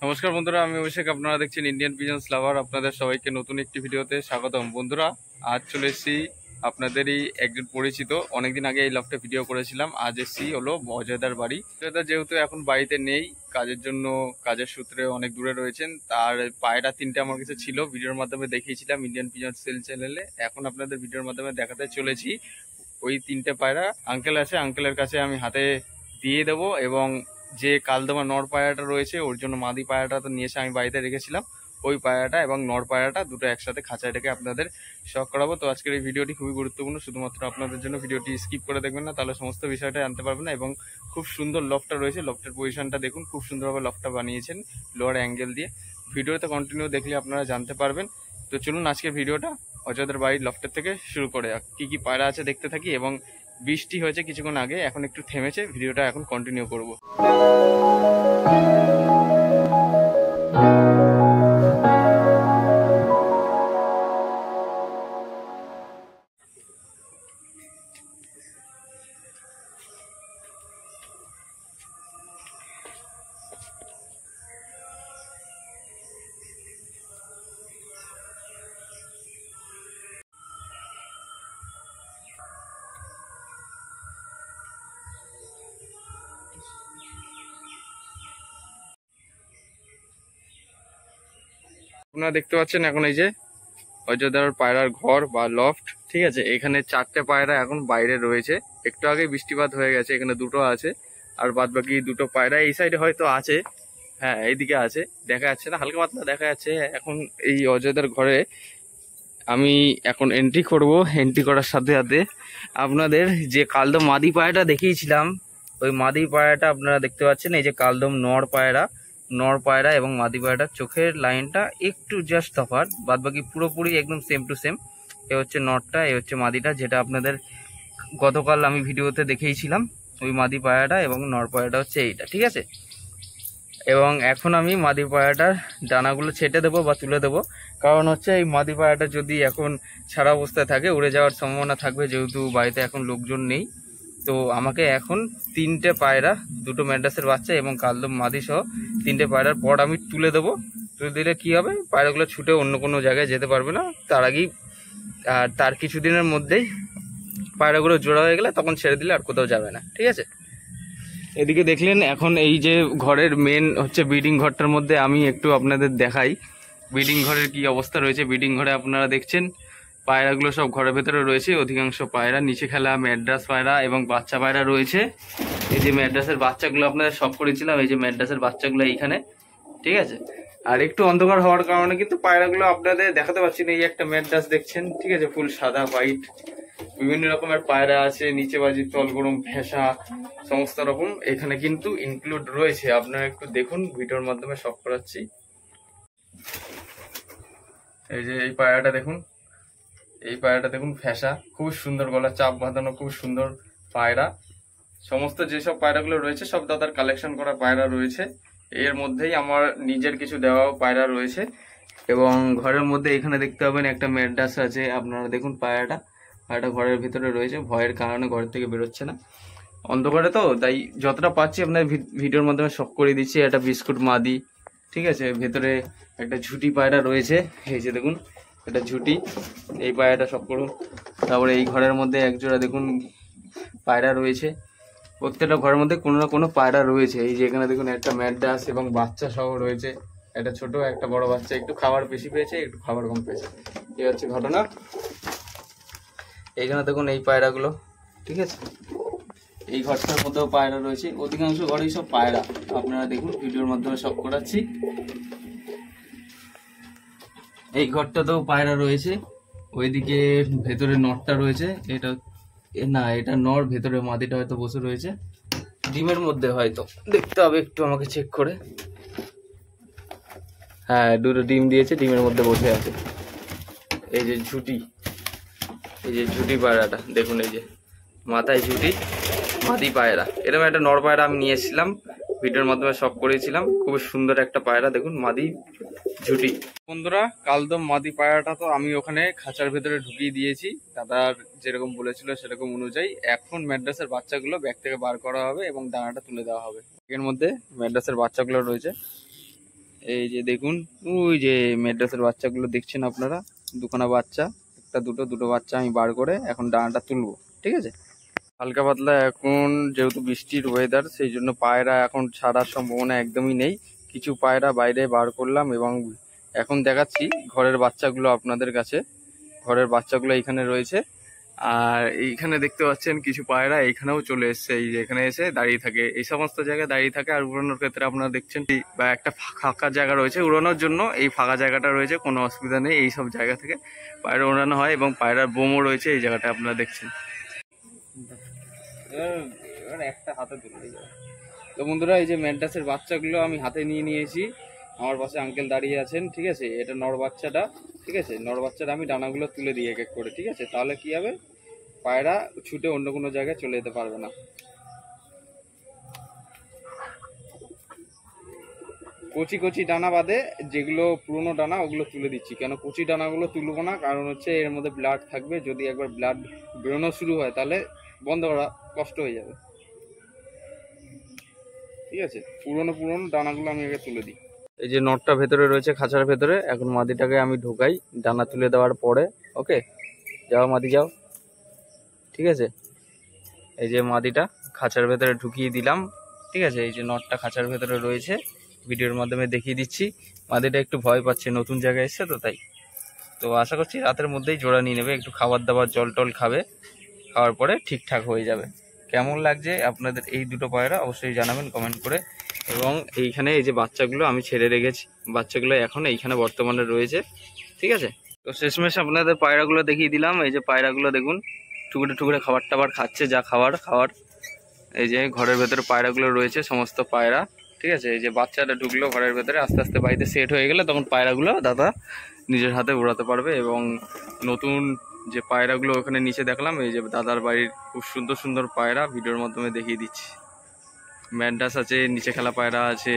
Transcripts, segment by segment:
নমস্কার বন্ধুরা, আমি অভিষেক। আপনারা দেখছেন ইন্ডিয়ান পিজন্স লাভার। আপনাদের সবাইকে নতুন একটি ভিডিওতে স্বাগতম। বন্ধুরা, আজ চলে এসেছি আপনাদেরই একজন পরিচিত। অনেকদিন আগে এই লফটে ভিডিও করেছিলাম। আজ এসেছি হলো অজয়দার বাড়ি। অজয়দা যেহেতু এখন বাড়িতে নেই, কাজের জন্য, কাজের সূত্রে অনেক দূরে রয়েছেন, তার পায়রা তিনটে আমার কাছে ছিল, ভিডিওর মাধ্যমে দেখিয়েছিলাম ইন্ডিয়ান পিজন্স সেল চ্যানেলে। এখন আপনাদের ভিডিওর মাধ্যমে দেখাতে চলেছি ওই তিনটে পায়রা। আঙ্কেল আছে, আঙ্কেলের কাছে আমি হাতে দিয়ে দেবো, এবং যে কালদমা নর পায়রাটা রয়েছে ওর জন্য মাদি পায়রাটা তো নিয়ে এসে আমি বাড়িতে রেখেছিলাম, ওই পায়রাটা এবং নর পায়রাটা দুটো একসাথে খাঁচায় রেখে আপনাদের শখ করাবো। তো আজকের এই ভিডিওটি খুবই গুরুত্বপূর্ণ, শুধুমাত্র আপনাদের জন্য। ভিডিওটি স্কিপ করে দেখবেন না, তাহলে সমস্ত বিষয়টা জানতে পারবেন না। এবং খুব সুন্দর লফটটা রয়েছে, লফটের পজিশনটা দেখুন, খুব সুন্দরভাবে লফটটা বানিয়েছেন লোয়ার অ্যাঙ্গেল দিয়ে। ভিডিওতে কন্টিনিউ দেখলে আপনারা জানতে পারবেন। তো চলুন আজকের ভিডিওটা অজয়দের বাড়ির লফটের থেকে শুরু করে কি কি পায়রা আছে দেখতে থাকি। এবং বৃষ্টি হয়েছে কিছুক্ষণ আগে, এখন একটু থেমেছে, ভিডিওটা এখন কন্টিনিউ করব। আপনারা দেখতে পাচ্ছেন এখন এই যে অজয়দার পায়রার ঘর বা লফট, ঠিক আছে। এখানে চারটে পায়রা এখন বাইরে রয়েছে। একটু আগে বৃষ্টিপাত হয়ে গেছে, এখানে দুটো আছে, আর বাদ বাকি দুটো পায়রা এই সাইডে হয়তো আছে। হ্যাঁ, এইদিকে আছে, দেখা যাচ্ছে না, হালকা পাতলা দেখা যাচ্ছে। এখন এই অজয়দার ঘরে আমি এখন এন্ট্রি করব। এন্ট্রি করার সাথে সাথে আপনাদের যে কালদম মাদি পায়রাটা দেখিয়েছিলাম, ওই মাদি পায়রাটা আপনারা দেখতে পাচ্ছেন। এই যে কালদম নর পায়রা এবং মাদি পায়রাটার চোখের লাইনটা একটু জাস্ট তফাৎ, বাদ বাকি পুরোপুরি একদম সেম টু সেম। এ হচ্ছে নরটা, এ হচ্ছে মাদিটা, যেটা আপনাদের গতকাল আমি ভিডিওতে দেখিয়েছিলাম। ওই মাদি পায়রাটা এবং নর পায়রাটা হচ্ছে এইটা, ঠিক আছে। এবং এখন আমি মাদি পায়রাটার ডানাগুলো ছেটে দেবো বা তুলে দেবো। কারণ হচ্ছে এই মাদি পায়রাটা যদি এখন ছাড়া অবস্থায় থাকে উড়ে যাওয়ার সম্ভাবনা থাকবে, যেহেতু বাড়িতে এখন লোকজন নেই। তো আমাকে এখন তিনটে পায়রা, দুটো ম্যাড্রাসের বাচ্চা এবং কালদম মাদি সহ তিনটে পায়রার পর আমি তুলে দেবো। তুলে দিলে কি হবে, পায়রাগুলো ছুটে অন্য কোনো জায়গায় যেতে পারবে না তার আগেই। আর তার কিছুদিনের মধ্যেই পায়রাগুলো জোড়া হয়ে গেলে তখন ছেড়ে দিলে আর কোথাও যাবে না, ঠিক আছে। এদিকে দেখলেন, এখন এই যে ঘরের মেন হচ্ছে ব্রিডিং ঘরটার মধ্যে আমি একটু আপনাদের দেখাই ব্রিডিং ঘরের কি অবস্থা রয়েছে। ব্রিডিং ঘরে আপনারা দেখছেন পায়রাগুলো সব ঘরের ভেতরে রয়েছে। অধিকাংশ পায়রা নিচে খেলা ম্যাড্রাস পায়রা এবং বাচ্চা পায়রা রয়েছে। এই যে ম্যাড্রাসের বাচ্চাগুলো আপনাদের শখ করেছিলাম, এই যে ম্যাড্রাসের বাচ্চাগুলো এইখানে, ঠিক আছে। আর একটু অন্ধকার হওয়ার কারণে কিন্তু পায়রাগুলো আপনাদের দেখাতে পারছি না। এই একটা ম্যাড্রাস দেখছেন, ঠিক আছে, ফুল সাদা হোয়াইট। বিভিন্ন রকমের পায়রা আছে, নিচে বাজি, তল গরম, ভেসা, সমস্ত রকম এখানে কিন্তু ইনক্লুড রয়েছে। আপনারা একটু দেখুন, ভিডিওর মাধ্যমে শখ করাচ্ছি। এই যে এই পায়রাটা দেখুন, এই পায়রাটা দেখুন, ফ্যাসা, খুব সুন্দর গলা, চাপ বাঁধানো, খুব সুন্দর পায়রা। সমস্ত যেসব পায়রাগুলো রয়েছে সব দাদার কালেকশন করা পায়রা রয়েছে। এর মধ্যেই আমার নিজের কিছু দেওয়া পায়রা রয়েছে। এবং ঘরের মধ্যে এখানে দেখতে পাবেন একটা ম্যাড্রাস আছে। আপনারা দেখুন পায়রাটা ঘরের ভিতরে রয়েছে, ভয়ের কারণে ঘর থেকে বেরোচ্ছে না, অন্ধকারে তো, তাই যতটা পাচ্ছি আপনার ভিডিওর মাধ্যমে শখ করে দিচ্ছি। একটা বিস্কুট মাদি, ঠিক আছে। ভেতরে একটা ঝুটি পায়রা রয়েছে, এই যে দেখুন একটা ঝুটি, এই পায়রাটা শখ করুন। তারপরে এই ঘরের মধ্যে একজোড়া দেখুন পায়রা রয়েছে। প্রত্যেকটা ঘরের মধ্যে কোনো না কোনো পায়রা রয়েছে। এই যে এখানে দেখুন একটা ম্যাড্রাস এবং বাচ্চা সহ রয়েছে, একটা ছোট একটা বড় বাচ্চা। একটু খাবার বেশি পেয়েছে, একটু খাবার কম পেয়েছে, এই হচ্ছে ঘটনা। এইখানে দেখুন এই পায়রাগুলো, ঠিক আছে। এই ঘরটার মধ্যেও পায়রা রয়েছে, অধিকাংশ ঘরেই সব পায়রা। আপনারা দেখুন, ভিডিওর মাধ্যমে সব করাচ্ছি। এই ঘরটাতেও পায়রা রয়েছে। ওইদিকে ভেতরে নরটা রয়েছে, এটা না, এটা নর, ভেতরে মাদিটা হয়তো বসে রয়েছে ডিমের মধ্যে, হয়তো দেখতে হবে একটু আমাকে চেক করে। হ্যাঁ, দুটো ডিম দিয়েছে, ডিমের মধ্যে বসে আছে। এই যে ঝুটি, এই যে ঝুটি পায়রাটা দেখুন, এই যে মাথায় ঝুটি, মাদি পায়রা। এরকম একটা নর পায়রা আমি নিয়ে এসেছিলাম, ভিডিওর মাধ্যমে শখ করেছিলাম। খুব সুন্দর একটা পায়রা দেখুন, মাদি ঝুটি। বন্ধুরা, কালদম মাদি পায়রাটা তো আমি ওখানে খাঁচার ভেতরে ঢুকিয়ে দিয়েছি, দাদার যেরকম বলেছিল সেরকম অনুযায়ী। এখন ম্যাড্রাসের বাচ্চাগুলো ব্যাগ থেকে বার করা হবে এবং দানাটা তুলে দেওয়া হবে। এর মধ্যে ম্যাড্রাসের বাচ্চাগুলো রয়েছে, এই যে দেখুন, ওই যে মেড্রাসের বাচ্চাগুলো দেখছেন আপনারা, দুখানা বাচ্চা, একটা দুটো বাচ্চা আমি বার করে এখন ডানাটা তুলবো। ঠিক আছে, হালকা পাতলা এখন যেহেতু বৃষ্টির ওয়েদার, সেই জন্য পায়রা এখন ছাড়ার সম্ভাবনা একদমই নেই। কিছু পায়রা বাইরে বার করলাম এবং এখন দেখাচ্ছি ঘরের বাচ্চাগুলো আপনাদের কাছে। ঘরের বাচ্চাগুলো এখানে রয়েছে, আর এইখানে দেখতে পাচ্ছেন কিছু পায়রা এইখানেও চলে এসছে। এই যে এখানে এসে দাঁড়িয়ে থাকে, এই সমস্ত জায়গায় দাঁড়িয়ে থাকে। আর উড়ানোর ক্ষেত্রে আপনারা দেখছেন বা একটা ফাঁকা জায়গা রয়েছে উড়ানোর জন্য, এই ফাঁকা জায়গাটা রয়েছে, কোনো অসুবিধা নেই। এই সব জায়গা থেকে পায়রা ওড়ানো হয় এবং পায়রার বোমও রয়েছে এই জায়গাটা আপনারা দেখছেন। এবার একটা হাতে তুলে যাবে। তো বন্ধুরা, এই যে ম্যান্টাসের বাচ্চাগুলো আমি হাতে নিয়ে নিয়েছি। আমার পাশে আঙ্কেল দাঁড়িয়ে আছেন। ঠিক আছে, এটা নর বাচ্চাটা। ঠিক আছে, নর বাচ্চাটা আমি ডানাগুলো তুলে দিই এক এক করে। ঠিক আছে, তাহলে কি হবে, পায়রা ছুটে অন্য কোনো জায়গায় চলে যেতে পারবে না। কচি কচি ডানা বাদে যেগুলো পুরনো ডানা ওগুলো তুলে দিচ্ছি। কেন কচি ডানাগুলো তুলবো না, কারণ হচ্ছে এর মধ্যে ব্লাড থাকবে। যদি একবার ব্লাড বেরোনো শুরু হয় তাহলে বন্ধ করা কষ্ট হয়ে যাবে। ঠিক আছে, পুরনো ডানাগুলো আমি আগে তুলে দিই। এই যে নটটা ভেতরে রয়েছে খাঁচার ভেতরে, এখন মাদিটাকে আমি ঢোকাই ডানা তুলে দেওয়ার পরে। ওকে, যাও মাদি যাও। ঠিক আছে, এই যে মাদিটা খাঁচার ভেতরে ঢুকিয়ে দিলাম। ঠিক আছে, এই যে নটটা খাঁচার ভেতরে রয়েছে, ভিডিওর মাধ্যমে দেখিয়ে দিচ্ছি। মাদিটা একটু ভয় পাচ্ছে, নতুন জায়গায় এসছে তো তাই। তো আশা করছি রাতের মধ্যেই জোড়া নিয়ে নেবে, একটু খাবার দাবার জল টল খাবে, খাওয়ার পরে ঠিকঠাক হয়ে যাবে। কেমন লাগছে আপনাদের এই দুটো পায়রা অবশ্যই জানাবেন কমেন্ট করে। এবং এইখানে এই যে বাচ্চাগুলো আমি ছেড়ে রেখেছি, বাচ্চাগুলো এখন এইখানে বর্তমানে রয়েছে। ঠিক আছে, তো শেষমেশ আপনাদের পায়রাগুলো দেখিয়ে দিলাম। এই যে পায়রাগুলো দেখুন, টুকরে টুকরে খাবার টাবার খাচ্ছে, যা খাওয়ার। এই যে ঘরের ভেতরে পায়রাগুলো রয়েছে, সমস্ত পায়রা। ঠিক আছে, এই যে বাচ্চাটা ঢুকলো ঘরের ভেতরে, আস্তে আস্তে বাড়িতে সেট হয়ে গেলে তখন পায়রাগুলো দাদা নিজের হাতে উড়াতে পারবে। এবং নতুন যে পায়রাগুলো ওখানে নিচে দেখলাম, এই যে দাদার বাড়ির খুব সুন্দর সুন্দর পায়রা ভিডিওর মাধ্যমে দেখিয়ে দিচ্ছি। ম্যান্টাস আছে, নিচে খেলা পায়রা আছে।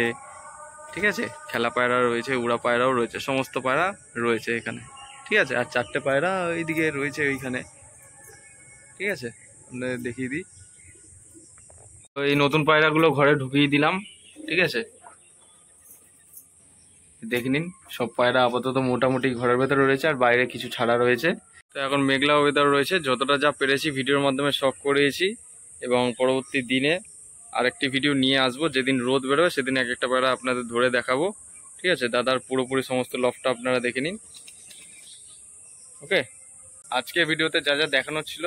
ঠিক আছে, খেলা পায়রা রয়েছে, উড়া পায়রাও রয়েছে, সমস্ত পায়রা রয়েছে এখানে। ঠিক আছে, আর চারটে পায়রা এইদিকে রয়েছে ওইখানে। ঠিক আছে, আপনাদের দেখিয়ে দিই। তো এই নতুন পায়রাগুলো ঘরে ঢুকিয়ে দিলাম। ঠিক আছে, দেখে নিন, সব পায়রা আপাতত মোটামুটি ঘরের ভেতরে রয়েছে, আর বাইরে কিছু ছাড়া রয়েছে। তো এখন মেঘলা ওয়েদার রয়েছে, যতটা যা পেরেছি ভিডিওর মাধ্যমে শখ করিয়েছি। এবং পরবর্তী দিনে আরেকটি ভিডিও নিয়ে আসবো, যেদিন রোদ বেরোবে সেদিন এক একটা পায়রা আপনাদের ধরে দেখাবো। ঠিক আছে, দাদার পুরোপুরি সমস্ত লফটা আপনারা দেখে নিন। ওকে, আজকে ভিডিওতে যা যা দেখানো ছিল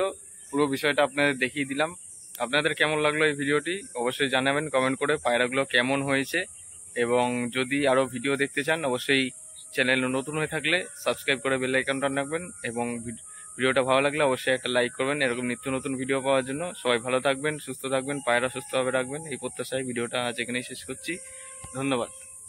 পুরো বিষয়টা আপনাদের দেখিয়ে দিলাম। আপনাদের কেমন লাগলো এই ভিডিওটি অবশ্যই জানাবেন কমেন্ট করে, পায়রাগুলো কেমন হয়েছে। এবং যদি আরও ভিডিও দেখতে চান অবশ্যই চ্যানেল নতুন হয়ে থাকলে সাবস্ক্রাইব করে বেল আইকনটা রাখবেন। এবং ভিডিওটা ভালো লাগলে অবশ্যই একটা লাইক করবেন, এরকম নিত্য নতুন ভিডিও পাওয়ার জন্য। সবাই ভালো থাকবেন, সুস্থ থাকবেন, পায়রা সুস্থভাবে রাখবেন, এই প্রত্যাশায় ভিডিওটা আজ এখানেই শেষ করছি। ধন্যবাদ।